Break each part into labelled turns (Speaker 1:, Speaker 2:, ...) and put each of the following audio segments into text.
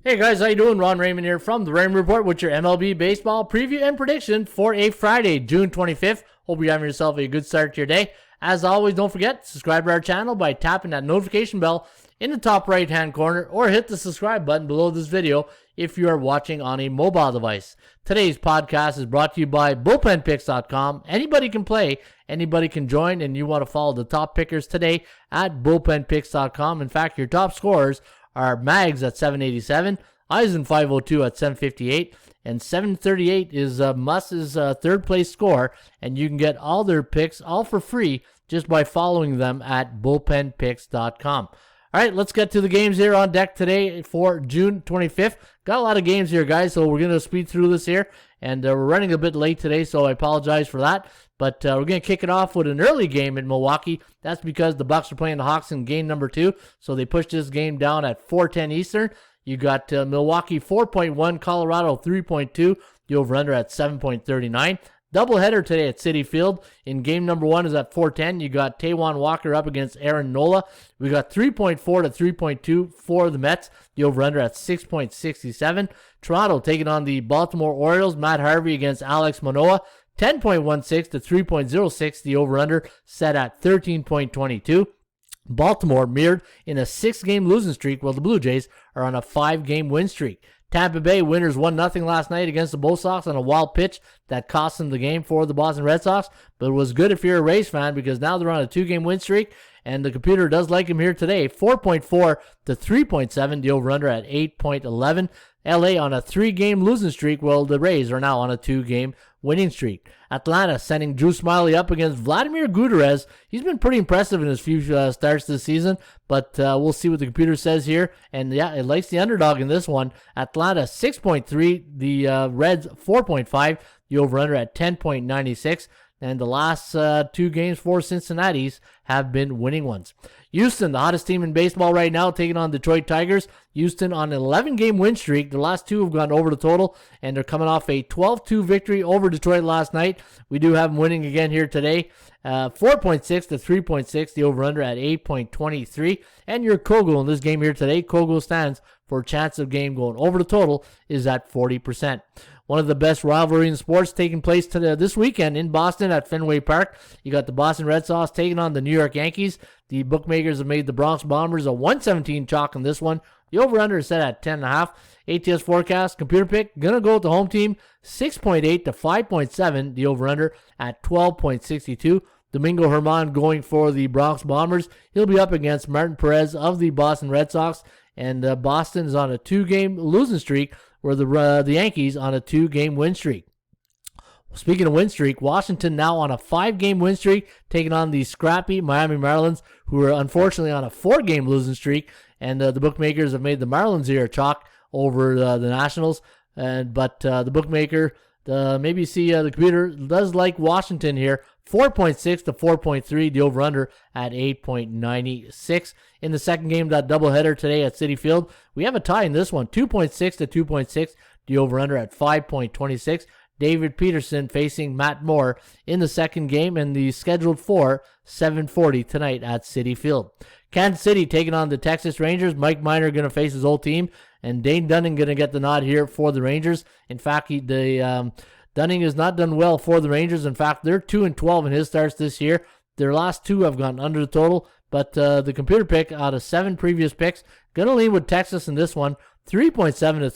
Speaker 1: Hey guys, how you doing? Ron Raymond here from the Raymond Report with your MLB baseball preview and prediction for a Friday, June 25th. Hope you're having yourself a good start to your day. As always, don't forget to subscribe to our channel by tapping that notification bell in the top right hand corner or hit the subscribe button below this video if you are watching on a mobile device. Today's podcast is brought to you by bullpenpicks.com. Anybody can play, anybody can join, and you want to follow the top pickers today at bullpenpicks.com. In fact, your top scorers are Mags at 787, Eisen 502 at 758, and 738 is Muss's third place score, and you can get all their picks all for free just by following them at bullpenpicks.com. All right, let's get to the games here on deck today for June 25th. Got a lot of games here, guys, so we're going to speed through this here, and we're running a bit late today, so I apologize for that. But we're going to kick it off with an early game in Milwaukee. That's because the Bucks are playing the Hawks in game number 2, so they pushed this game down at 4:10 Eastern. You got Milwaukee 4.1, Colorado 3.2, the over-under at 7.39. Doubleheader today at Citi Field. In game number 1 is at 4:10. You got Taijuan Walker up against Aaron Nola. We got 3.4 to 3.2 for the Mets. The over-under at 6.67. Toronto taking on the Baltimore Orioles. Matt Harvey against Alex Manoah. 10.16 to 3.06. The over-under set at 13.22. Baltimore mirrored in a 6-game losing streak, while the Blue Jays are on a 5-game win streak. Tampa Bay winners 1-0 last night against the Bo Sox on a wild pitch that cost them the game for the Boston Red Sox. But it was good if you're a Rays fan because now they're on a 2-game win streak, and the computer does like him here today. 4.4 to 3.7, the over-under at 8.11. LA on a 3-game losing streak, while the Rays are now on a 2-game winning streak. Atlanta sending Drew Smyly up against Vladimir Gutierrez. He's been pretty impressive in his few starts this season, but we'll see what the computer says here. And yeah, it likes the underdog in this one. Atlanta 6.3, the Reds 4.5, the over-under at 10.96. And the last 2 games for Cincinnati's have been winning ones. Houston, the hottest team in baseball right now, taking on Detroit Tigers. Houston on an 11-game win streak. The last 2 have gone over the total, and they're coming off a 12-2 victory over Detroit last night. We do have them winning again here today. 4.6 to 3.6, the over-under at 8.23. And your Kogel in this game here today, Kogel stands for a chance of game going over the total is at 40%. One of the best rivalry in sports taking place this weekend in Boston at Fenway Park. You got the Boston Red Sox taking on the New York Yankees. The bookmakers have made the Bronx Bombers a 117 chalk in this one. The over-under is set at 10.5. ATS forecast, computer pick, going to go with the home team, 6.8 to 5.7. The over-under at 12.62. Domingo Germán going for the Bronx Bombers. He'll be up against Martin Perez of the Boston Red Sox. And Boston is on a 2-game losing streak, where the Yankees on a 2-game win streak. Speaking of win streak, Washington now on a 5-game win streak, taking on the scrappy Miami Marlins, who are unfortunately on a 4-game losing streak. And the bookmakers have made the Marlins here chalk over the Nationals. But the bookmaker, the computer does like Washington here. 4.6 to 4.3, the over-under at 8.96. In the second game, that doubleheader today at Citi Field, we have a tie in this one. 2.6 to 2.6, the over-under at 5.26. David Peterson facing Matt Moore in the second game, and the scheduled for 7:40 tonight at Citi Field. Kansas City taking on the Texas Rangers. Mike Minor going to face his old team, and Dane Dunning going to get the nod here for the Rangers. In fact, Dunning has not done well for the Rangers. In fact, they're 2-12 in his starts this year. Their last 2 have gone under the total, but the computer pick out of 7 previous picks, going to lean with Texas in this one. 3.7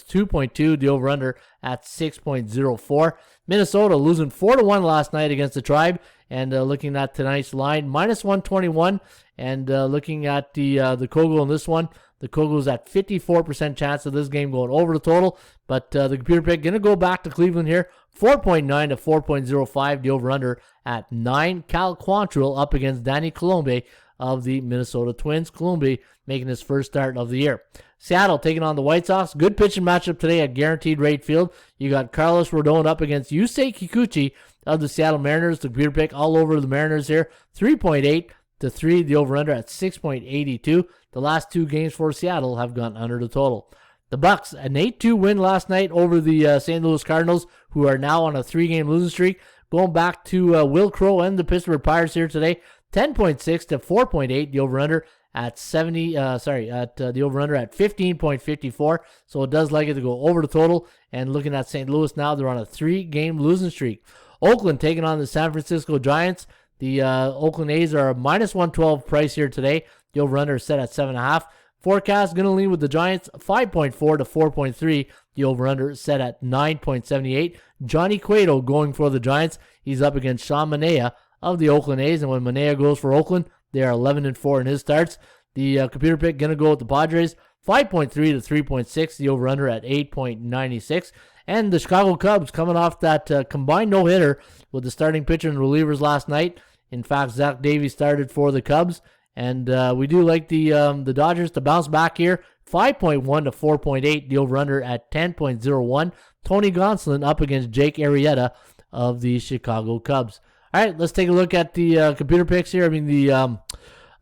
Speaker 1: to 2.2, the over-under at 6.04. Minnesota losing 4-1 last night against the Tribe, and looking at tonight's line, minus 121, and looking at the Kogel in this one, the Kogel's at 54% chance of this game going over the total, but the computer pick going to go back to Cleveland here, 4.9 to 4.05, the over-under at 9. Cal Quantrill up against Danny Colombe of the Minnesota Twins. Colombe making his first start of the year. Seattle taking on the White Sox. Good pitching matchup today at Guaranteed Rate Field. You got Carlos Rodon up against Yusei Kikuchi of the Seattle Mariners. The computer pick all over the Mariners here. 3.8 to 3, the over-under at 6.82. The last 2 games for Seattle have gone under the total. The Bucks, an 8-2 win last night over the St. Louis Cardinals, who are now on a 3-game losing streak. Going back to Will Crow and the Pittsburgh Pirates here today. 10.6 to 4.8, the over-under at the over-under at 15.54. So it does like it to go over the total. And looking at St. Louis now, they're on a 3-game losing streak. Oakland taking on the San Francisco Giants. The Oakland A's are a minus 112 price here today. The over-under is set at 7.5. Forecast going to lean with the Giants 5.4 to 4.3. The over-under is set at 9.78. Johnny Cueto going for the Giants. He's up against Sean Manaea of the Oakland A's. And when Manaea goes for Oakland, they are 11-4 in his starts. The computer pick going to go with the Padres 5.3 to 3.6. The over-under at 8.96. And the Chicago Cubs coming off that combined no-hitter with the starting pitcher and relievers last night. In fact, Zach Davies started for the Cubs. And we do like the Dodgers to bounce back here. 5.1 to 4.8. The over-under at 10.01. Tony Gonsolin up against Jake Arrieta of the Chicago Cubs. All right, let's take a look at the computer picks here. The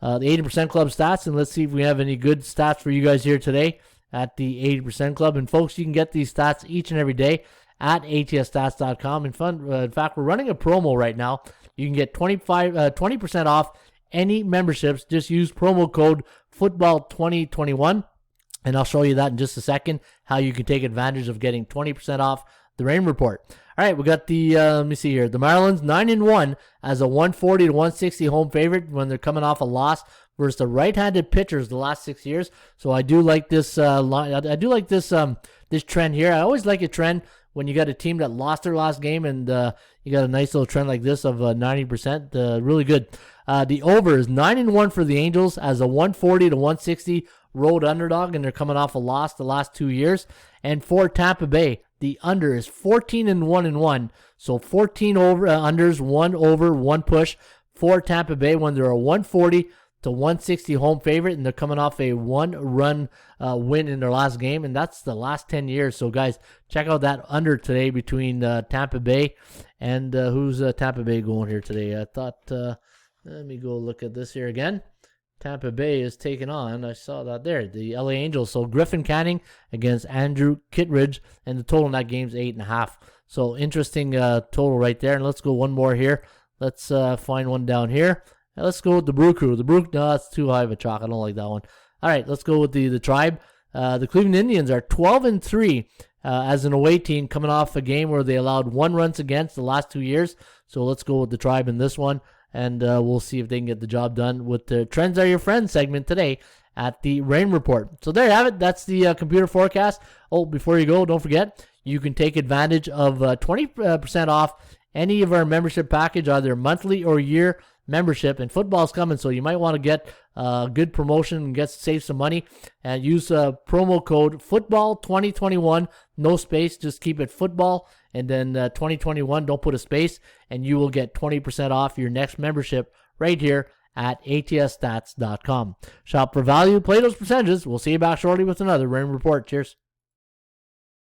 Speaker 1: 80% Club stats, and let's see if we have any good stats for you guys here today at the 80% Club. And folks, you can get these stats each and every day at atsstats.com. In fact, we're running a promo right now. You can get 20% off any memberships. Just use promo code football2021, and I'll show you that in just a second, how you can take advantage of getting 20% off the Raymond Report. All right, we got the, let me see here. The Marlins 9-1 as a 140 to 160 home favorite when they're coming off a loss versus the right-handed pitchers the last 6 years. So I do like this line. I do like this this trend here. I always like a trend when you got a team that lost their last game and you got a nice little trend like this of 90%. Really good. The over is 9-1 for the Angels as a 140 to 160 road underdog, and they're coming off a loss the last 2 years. And for Tampa Bay, the under is 14-1-1. So 14 over unders, 1 over, 1 push for Tampa Bay when they're a 140 to 160 home favorite, and they're coming off a 1-run win in their last game, and that's the last 10 years. So guys, check out that under today between Tampa Bay and who's Tampa Bay going here today? I thought, let me go look at this here again. Tampa Bay is taking on, I saw that there, the LA Angels. So Griffin Canning against Andrew Kittredge, and the total in that game is 8.5. So interesting total right there. And let's go one more here. Let's find one down here. Let's go with the Brew Crew. No, that's too high of a chalk. I don't like that one. All right, let's go with the Tribe. The Cleveland Indians are 12-3 as an away team, coming off a game where they allowed 1 runs against the last 2 years. So let's go with the Tribe in this one, and we'll see if they can get the job done with the Trends Are Your Friends segment today at the Rain Report. So there you have it. That's the computer forecast. Oh, before you go, don't forget, you can take advantage of 20% off any of our membership package, either monthly or year membership, and football's coming, so you might want to get a good promotion and save some money, and use promo code football2021, no space, just keep it football, and then 2021, don't put a space, and you will get 20% off your next membership right here at atsstats.com. Shop for value, play those percentages. We'll see you back shortly with another Raymond Report. Cheers.